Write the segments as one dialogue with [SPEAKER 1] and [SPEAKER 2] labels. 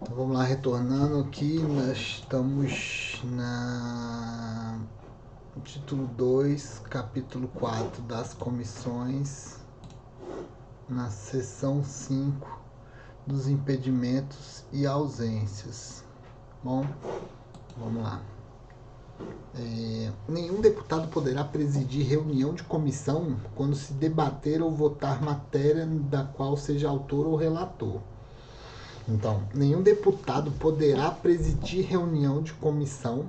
[SPEAKER 1] Então, vamos lá, retornando aqui, nós estamos no título 2, capítulo 4 das comissões, na seção 5 dos impedimentos e ausências. Bom, vamos lá. Nenhum deputado poderá presidir reunião de comissão quando se debater ou votar matéria da qual seja autor ou relator. Então, nenhum deputado poderá presidir reunião de comissão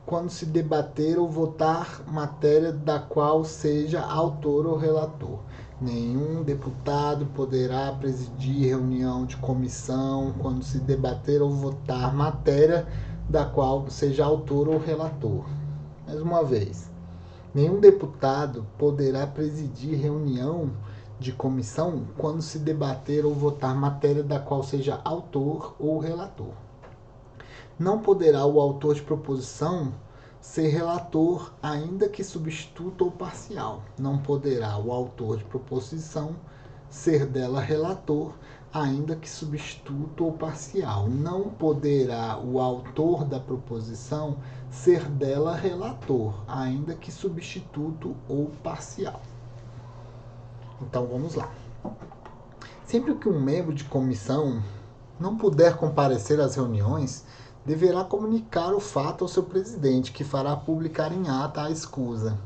[SPEAKER 1] quando se debater ou votar matéria da qual seja autor ou relator. Nenhum deputado poderá presidir reunião de comissão quando se debater ou votar matéria da qual seja autor ou relator. Mais uma vez, nenhum deputado poderá presidir reunião de comissão quando se debater ou votar matéria da qual seja autor ou relator. Não poderá o autor de proposição ser relator, ainda que substituto ou parcial. Não poderá o autor de proposição ser dela relator, ainda que substituto ou parcial. Não poderá o autor da proposição ser dela relator, ainda que substituto ou parcial. Então vamos lá. Sempre que um membro de comissão não puder comparecer às reuniões, deverá comunicar o fato ao seu presidente, que fará publicar em ata a escusa.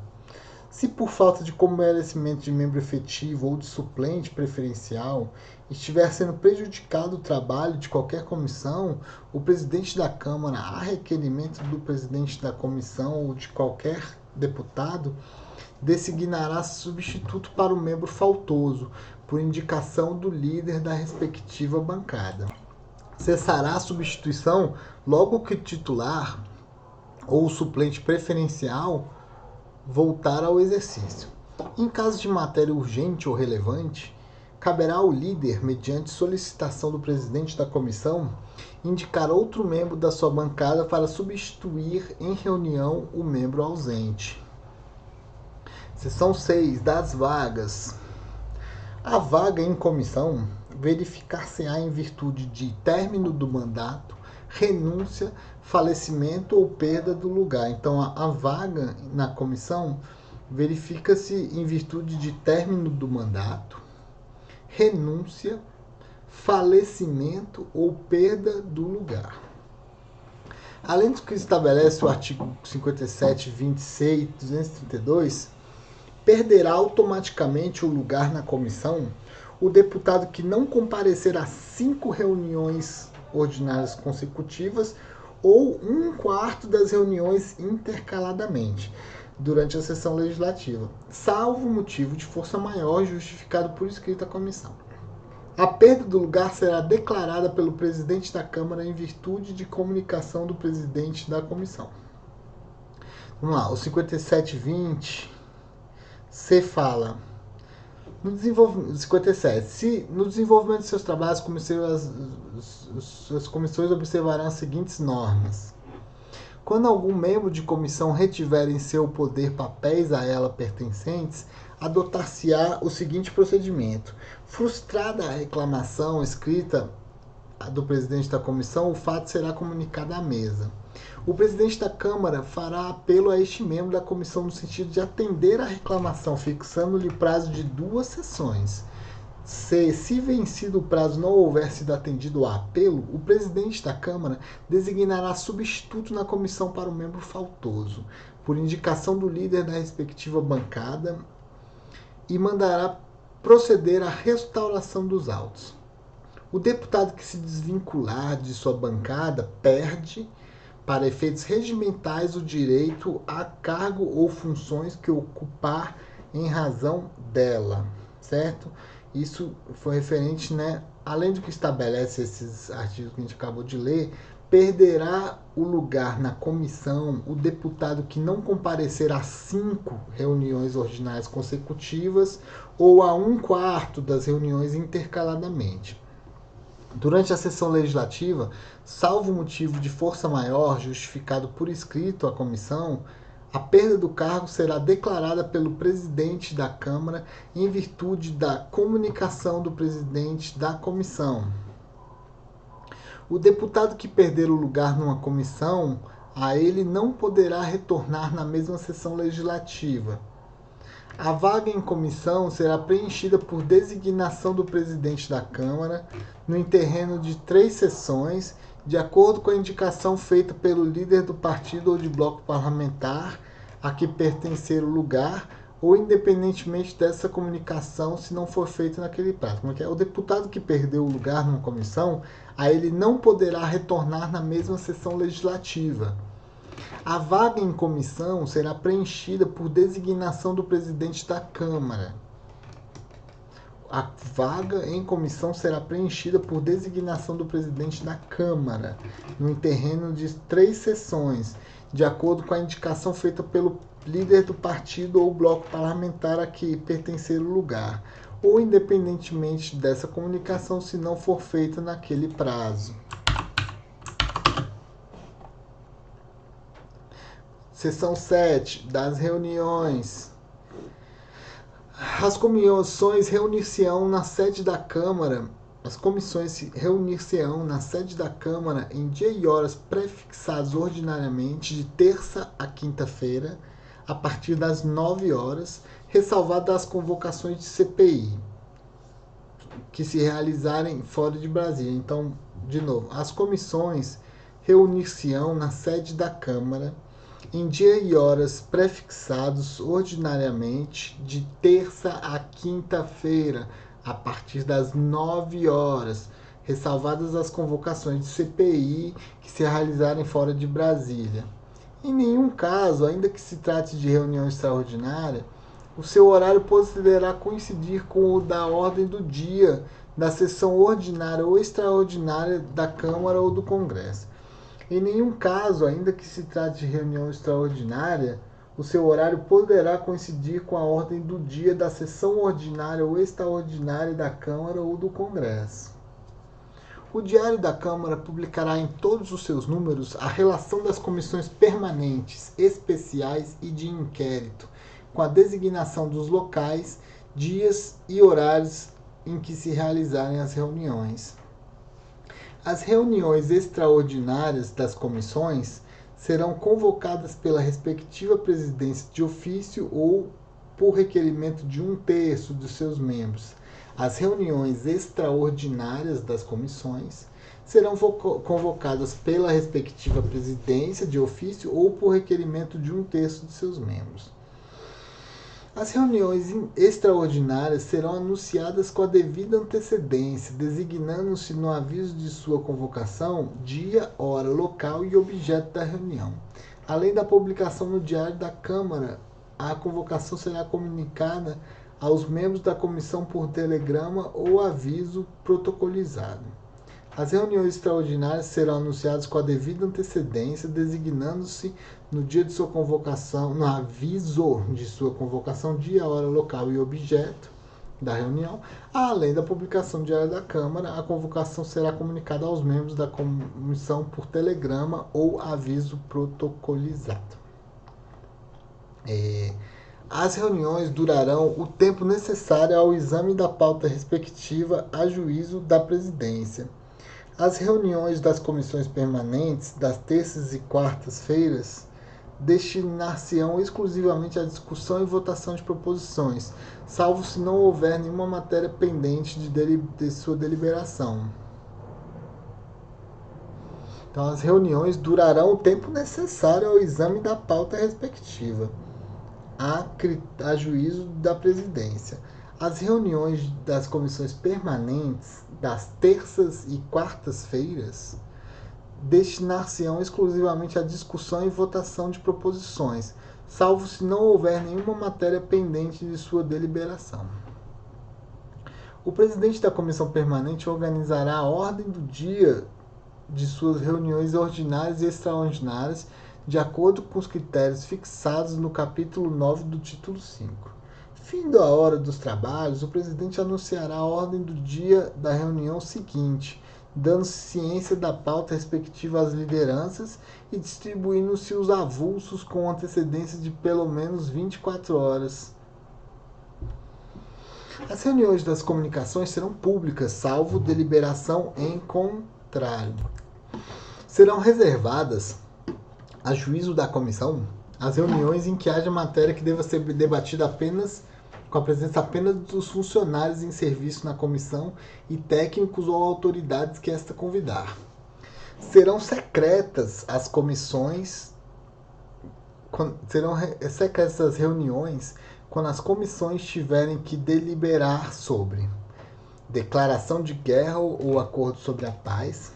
[SPEAKER 1] Se por falta de comparecimento de membro efetivo ou de suplente preferencial estiver sendo prejudicado o trabalho de qualquer comissão, o presidente da Câmara, a requerimento do presidente da comissão ou de qualquer deputado, designará substituto para o membro faltoso, por indicação do líder da respectiva bancada. Cessará a substituição logo que o titular ou o suplente preferencial voltar ao exercício. Em caso de matéria urgente ou relevante, caberá ao líder, mediante solicitação do presidente da comissão, indicar outro membro da sua bancada para substituir em reunião o membro ausente. Seção 6. Das vagas. A vaga em comissão verificar-se-á em virtude de término do mandato, renúncia, falecimento ou perda do lugar. Então, a vaga na comissão verifica-se em virtude de término do mandato, renúncia, falecimento ou perda do lugar. Além do que estabelece o artigo 57, 26 e 232, perderá automaticamente o lugar na comissão o deputado que não comparecer a 5 reuniões ordinárias consecutivas ou 1/4 das reuniões intercaladamente durante a sessão legislativa, salvo motivo de força maior justificado por escrito à comissão. A perda do lugar será declarada pelo presidente da Câmara em virtude de comunicação do presidente da comissão. Vamos lá, o 5720 C fala no desenvolvimento 57. Se no desenvolvimento de seus trabalhos suas comissões observarão as seguintes normas. Quando algum membro de comissão retiver em seu poder papéis a ela pertencentes, adotar-se-á o seguinte procedimento. Frustrada a reclamação escrita do presidente da comissão, o fato será comunicado à mesa. O presidente da Câmara fará apelo a este membro da comissão no sentido de atender à reclamação, fixando-lhe prazo de 2 sessões. Se vencido o prazo não houver sido atendido ao apelo, o presidente da Câmara designará substituto na comissão para o membro faltoso, por indicação do líder da respectiva bancada, e mandará proceder à restauração dos autos. O deputado que se desvincular de sua bancada perde, para efeitos regimentais, o direito a cargo ou funções que ocupar em razão dela, certo? Isso foi referente, além do que estabelece esses artigos que a gente acabou de ler, perderá o lugar na comissão o deputado que não comparecer a 5 reuniões ordinárias consecutivas ou a 1/4 das reuniões intercaladamente. Durante a sessão legislativa, salvo motivo de força maior justificado por escrito à comissão, a perda do cargo será declarada pelo presidente da Câmara em virtude da comunicação do presidente da comissão. O deputado que perder o lugar numa comissão, a ele não poderá retornar na mesma sessão legislativa. A vaga em comissão será preenchida por designação do presidente da Câmara, no interregno de 3 sessões, de acordo com a indicação feita pelo líder do partido ou de bloco parlamentar a que pertencer o lugar, ou independentemente dessa comunicação, se não for feita naquele prazo. Como é que é? O deputado que perdeu o lugar numa comissão, a ele não poderá retornar na mesma sessão legislativa. A vaga em comissão será preenchida por designação do presidente da Câmara. A vaga em comissão será preenchida por designação do presidente da Câmara, no interregno de 3 sessões, de acordo com a indicação feita pelo líder do partido ou bloco parlamentar a que pertencer o lugar, ou independentemente dessa comunicação, se não for feita naquele prazo. Seção 7. Das reuniões. As comissões reunir-se-ão na sede da Câmara. As comissões se reunir-se-ão na sede da Câmara em dia e horas prefixados ordinariamente de terça a quinta-feira, a partir das 9 horas, ressalvadas as convocações de CPI, que se realizarem fora de Brasília. Então, de novo, as comissões reunir-se-ão na sede da Câmara em dia e horas prefixados ordinariamente de terça a quinta-feira, a partir das 9 horas, ressalvadas as convocações de CPI que se realizarem fora de Brasília. Em nenhum caso, ainda que se trate de reunião extraordinária, o seu horário poderá coincidir com o da ordem do dia da sessão ordinária ou extraordinária da Câmara ou do Congresso. Em nenhum caso, ainda que se trate de reunião extraordinária, o seu horário poderá coincidir com a ordem do dia da sessão ordinária ou extraordinária da Câmara ou do Congresso. O Diário da Câmara publicará em todos os seus números a relação das comissões permanentes, especiais e de inquérito, com a designação dos locais, dias e horários em que se realizarem as reuniões. As reuniões extraordinárias das comissões serão convocadas pela respectiva presidência de ofício ou por requerimento de 1/3 dos seus membros. As reuniões extraordinárias das comissões serão convocadas pela respectiva presidência de ofício ou por requerimento de 1/3 de seus membros. As reuniões extraordinárias serão anunciadas com a devida antecedência, designando-se no aviso de sua convocação dia, hora, local e objeto da reunião. Além da publicação no Diário da Câmara, a convocação será comunicada aos membros da comissão por telegrama ou aviso protocolizado. As reuniões extraordinárias serão anunciadas com a devida antecedência, designando-se no dia de sua convocação, no aviso de sua convocação, dia, hora, local e objeto da reunião. Além da publicação no Diário da Câmara, a convocação será comunicada aos membros da comissão por telegrama ou aviso protocolizado. As reuniões durarão o tempo necessário ao exame da pauta respectiva a juízo da presidência. As reuniões das comissões permanentes, das terças e quartas-feiras, destinar-se-ão exclusivamente à discussão e votação de proposições, salvo se não houver nenhuma matéria pendente de sua deliberação. Então, as reuniões durarão o tempo necessário ao exame da pauta respectiva, a juízo da presidência. As reuniões das comissões permanentes, das terças e quartas-feiras, destinar-se-ão exclusivamente à discussão e votação de proposições, salvo se não houver nenhuma matéria pendente de sua deliberação. O presidente da comissão permanente organizará a ordem do dia de suas reuniões ordinárias e extraordinárias, de acordo com os critérios fixados no capítulo 9 do título 5. Findo a hora dos trabalhos, o presidente anunciará a ordem do dia da reunião seguinte, dando ciência da pauta respectiva às lideranças e distribuindo-se os avulsos com antecedência de pelo menos 24 horas. As reuniões das comunicações serão públicas, salvo deliberação em contrário. Serão reservadas, a juízo da comissão, as reuniões em que haja matéria que deva ser debatida apenas com a presença apenas dos funcionários em serviço na comissão e técnicos ou autoridades que esta convidar. Serão secretas as comissões, serão secretas as reuniões quando as comissões tiverem que deliberar sobre declaração de guerra ou acordo sobre a paz,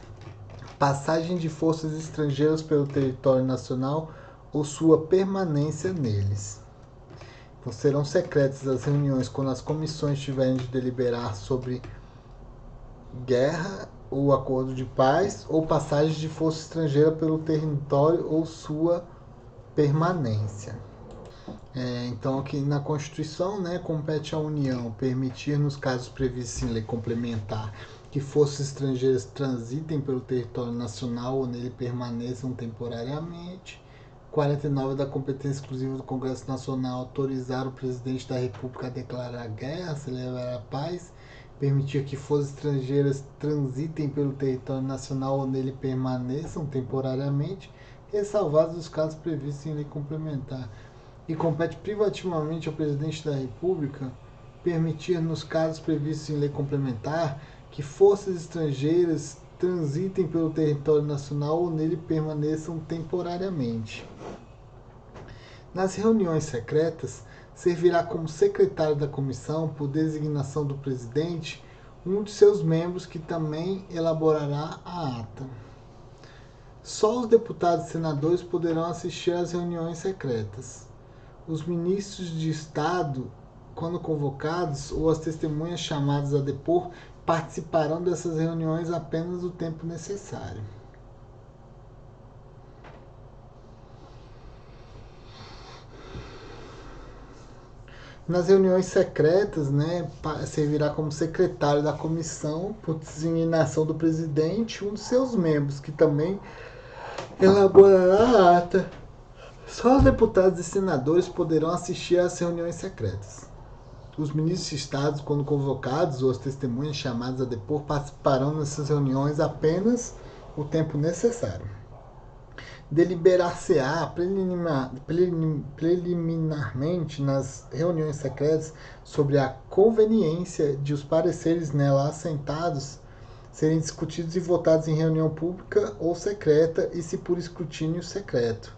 [SPEAKER 1] passagem de forças estrangeiras pelo território nacional ou sua permanência neles. Então, serão secretas as reuniões quando as comissões tiverem de deliberar sobre guerra ou acordo de paz ou passagem de força estrangeira pelo território ou sua permanência. Então, aqui na Constituição, né, compete à União permitir, nos casos previstos em lei complementar, que forças estrangeiras transitem pelo território nacional ou nele permaneçam temporariamente. 49 da competência exclusiva do Congresso Nacional autorizar o presidente da República a declarar guerra, celebrar a paz, permitir que forças estrangeiras transitem pelo território nacional ou nele permaneçam temporariamente, ressalvados os casos previstos em lei complementar. E compete privativamente ao presidente da República permitir, nos casos previstos em lei complementar, que forças estrangeiras transitem pelo território nacional ou nele permaneçam temporariamente. Nas reuniões secretas, servirá como secretário da comissão, por designação do presidente, um de seus membros que também elaborará a ata. Só os deputados e senadores poderão assistir às reuniões secretas. Os ministros de Estado, quando convocados, ou as testemunhas chamadas a depor, participarão dessas reuniões apenas o tempo necessário. Nas reuniões secretas, né, servirá como secretário da comissão, por designação do presidente, um de seus membros, que também elaborará a ata. Só os deputados e senadores poderão assistir às reuniões secretas. Os ministros de Estado, quando convocados, ou as testemunhas chamadas a depor, participarão nessas reuniões apenas o tempo necessário. Deliberar-se-á preliminarmente nas reuniões secretas sobre a conveniência de os pareceres nela assentados serem discutidos e votados em reunião pública ou secreta, e se por escrutínio secreto.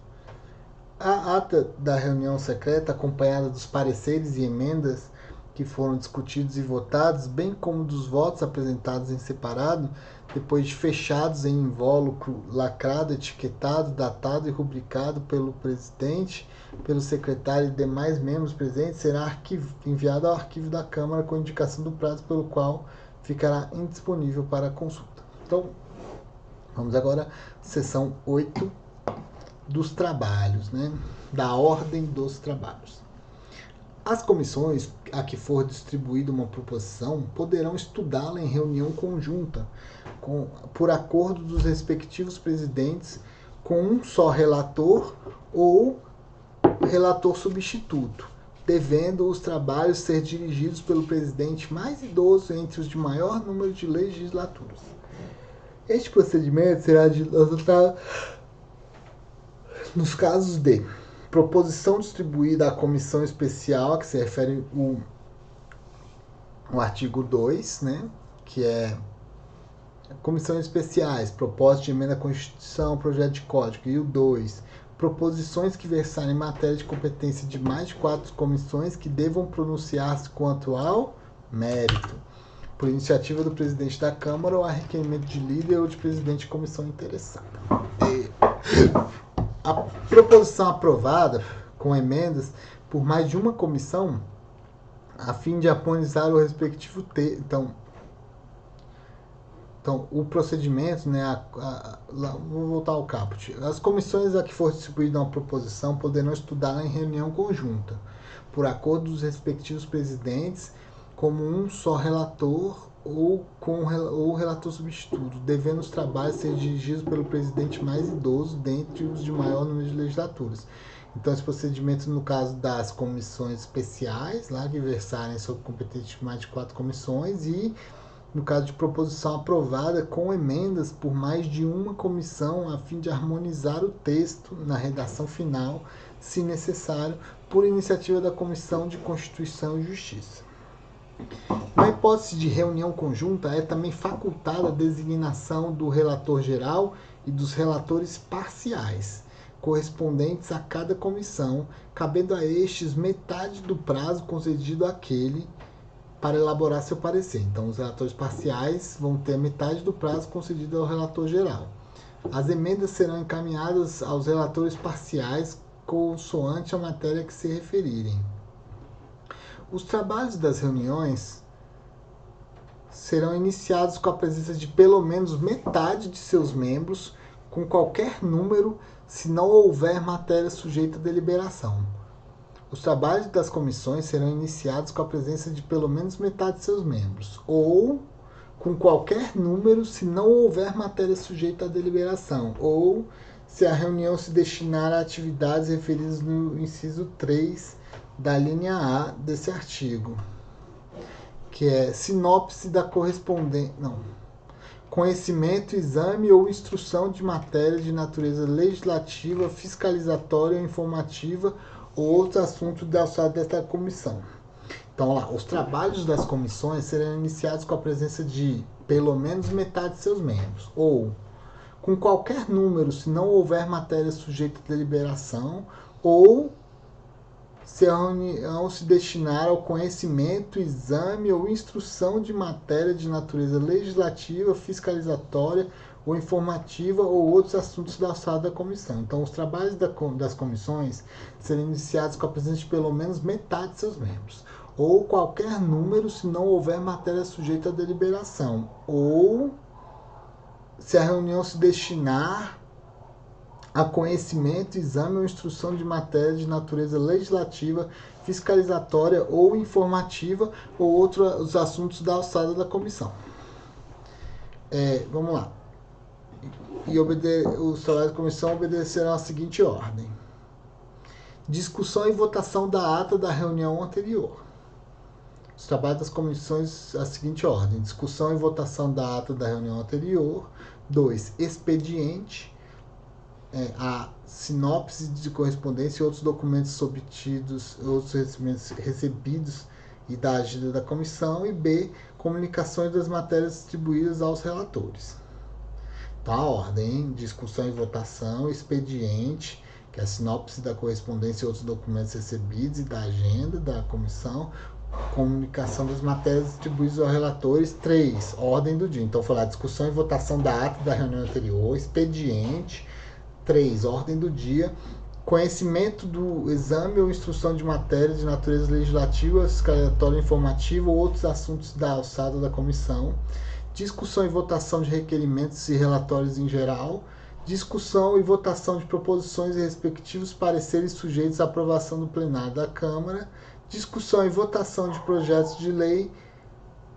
[SPEAKER 1] A ata da reunião secreta, acompanhada dos pareceres e emendas que foram discutidos e votados, bem como dos votos apresentados em separado, depois de fechados em invólucro lacrado, etiquetado, datado e rubricado pelo presidente, pelo secretário e demais membros presentes, será enviado ao arquivo da Câmara com indicação do prazo pelo qual ficará indisponível para consulta. Então, vamos agora à seção 8 dos trabalhos, né? Da ordem dos trabalhos. As comissões a que for distribuída uma proposição poderão estudá-la em reunião conjunta, por acordo dos respectivos presidentes, com um só relator ou relator substituto, devendo os trabalhos ser dirigidos pelo presidente mais idoso entre os de maior número de legislaturas. Este procedimento será adotado nos casos de proposição distribuída à comissão especial, a que se refere o artigo 2, né, que é comissões especiais, propósito de emenda à Constituição, projeto de código, e o 2, proposições que versarem em matéria de competência de mais de 4 comissões que devam pronunciar-se quanto ao mérito, por iniciativa do presidente da Câmara ou a requerimento de líder ou de presidente de comissão interessada. A proposição aprovada com emendas por mais de uma comissão, a fim de harmonizar o respectivo texto. Então, o procedimento, né, vou voltar ao caput. As comissões a que for distribuída uma proposição poderão estudá-la em reunião conjunta, por acordo dos respectivos presidentes, como um só relator ou relator substituto, devendo os trabalhos ser dirigidos pelo presidente mais idoso dentre os de maior número de legislaturas. Então, esse procedimento, no caso das comissões especiais, lá que versarem sobre competência de mais de 4 comissões, e no caso de proposição aprovada com emendas por mais de uma comissão, a fim de harmonizar o texto na redação final, se necessário, por iniciativa da Comissão de Constituição e Justiça. Na hipótese de reunião conjunta, é também facultada a designação do relator geral e dos relatores parciais, correspondentes a cada comissão, cabendo a estes metade do prazo concedido àquele para elaborar seu parecer. Então, os relatores parciais vão ter metade do prazo concedido ao relator geral. As emendas serão encaminhadas aos relatores parciais consoante a matéria que se referirem. Os trabalhos das reuniões serão iniciados com a presença de pelo menos metade de seus membros, com qualquer número, se não houver matéria sujeita a deliberação. Os trabalhos das comissões serão iniciados com a presença de pelo menos metade de seus membros, ou com qualquer número, se não houver matéria sujeita à deliberação, ou se a reunião se destinar a atividades referidas no inciso 3 da linha A desse artigo, que é sinopse da correspondência, conhecimento, exame ou instrução de matéria de natureza legislativa, fiscalizatória ou informativa ou outro assunto da alçada desta comissão. Então, lá, os trabalhos das comissões serão iniciados com a presença de pelo menos metade de seus membros, ou com qualquer número, se não houver matéria sujeita a deliberação, ou se a reunião se destinar ao conhecimento, exame ou instrução de matéria de natureza legislativa, fiscalizatória ou informativa ou outros assuntos da alçada da comissão. Então, os trabalhos das comissões serão iniciados com a presença de pelo menos metade de seus membros, ou qualquer número, se não houver matéria sujeita a deliberação, ou se a reunião se destinar a conhecimento, exame ou instrução de matéria de natureza legislativa, fiscalizatória ou informativa ou outros assuntos da alçada da comissão. Vamos lá. E os trabalhos da comissão obedecerão à seguinte ordem: discussão e votação da ata da reunião anterior. Os trabalhos das comissões, a seguinte ordem: discussão e votação da ata da reunião anterior. 2. Expediente. A sinopse de correspondência e outros documentos obtidos, outros recebidos e da agenda da comissão. E B. Comunicações das matérias distribuídas aos relatores. Então, a ordem, hein? Discussão e votação, expediente, que é a sinopse da correspondência e outros documentos recebidos e da agenda da comissão. Comunicação das matérias distribuídas aos relatores. 3. Ordem do dia. Então, falar discussão e votação da ata da reunião anterior, expediente. 3. Ordem do dia. Conhecimento do exame ou instrução de matéria de natureza legislativa, fiscalizatória, informativa ou outros assuntos da alçada da comissão. Discussão e votação de requerimentos e relatórios em geral. Discussão e votação de proposições e respectivos pareceres sujeitos à aprovação do plenário da Câmara. Discussão e votação de projetos de lei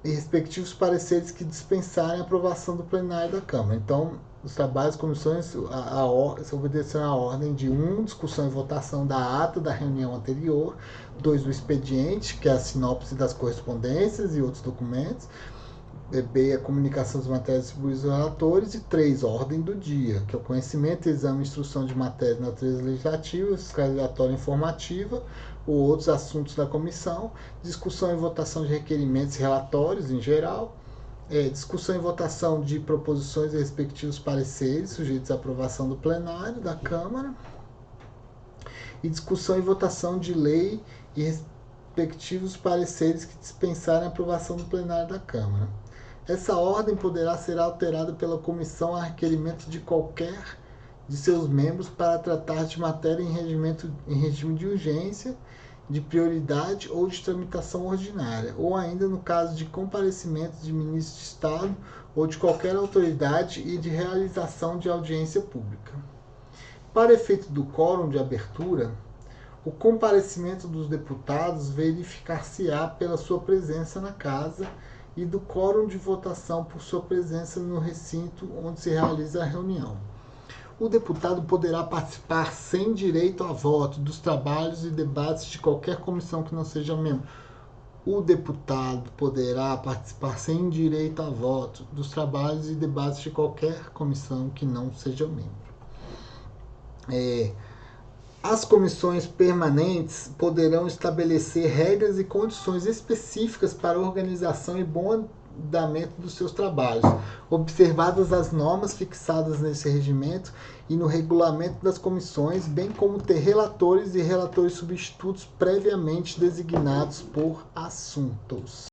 [SPEAKER 1] e respectivos pareceres que dispensarem a aprovação do plenário da Câmara. Então, os trabalhos das comissões obedecerão à ordem de 1. Discussão e votação da ata da reunião anterior. 2. Do expediente, que é a sinopse das correspondências e outros documentos. B. A comunicação das matérias distribuídas aos relatores. E 3. Ordem do dia, que é o conhecimento, exame e instrução de matéria de natureza legislativa, fiscalizatória e informativa ou outros assuntos da comissão. Discussão e votação de requerimentos e relatórios em geral. Discussão e votação de proposições e respectivos pareceres sujeitos à aprovação do plenário da Câmara. E discussão e votação de lei e respectivos pareceres que dispensarem a aprovação do plenário da Câmara. Essa ordem poderá ser alterada pela comissão a requerimento de qualquer de seus membros para tratar de matéria em regime de urgência, de prioridade ou de tramitação ordinária, ou ainda no caso de comparecimento de ministro de Estado ou de qualquer autoridade e de realização de audiência pública. Para efeito do quórum de abertura, o comparecimento dos deputados verificar-se-á pela sua presença na casa e do quórum de votação por sua presença no recinto onde se realiza a reunião. O deputado poderá participar sem direito a voto dos trabalhos e debates de qualquer comissão que não seja membro. o deputado poderá participar sem direito a voto dos trabalhos e debates de qualquer comissão que não seja membro. As comissões permanentes poderão estabelecer regras e condições específicas para a organização e bom andamento dos seus trabalhos, observadas as normas fixadas nesse regimento e no regulamento das comissões, bem como ter relatores e relatores substitutos previamente designados por assuntos.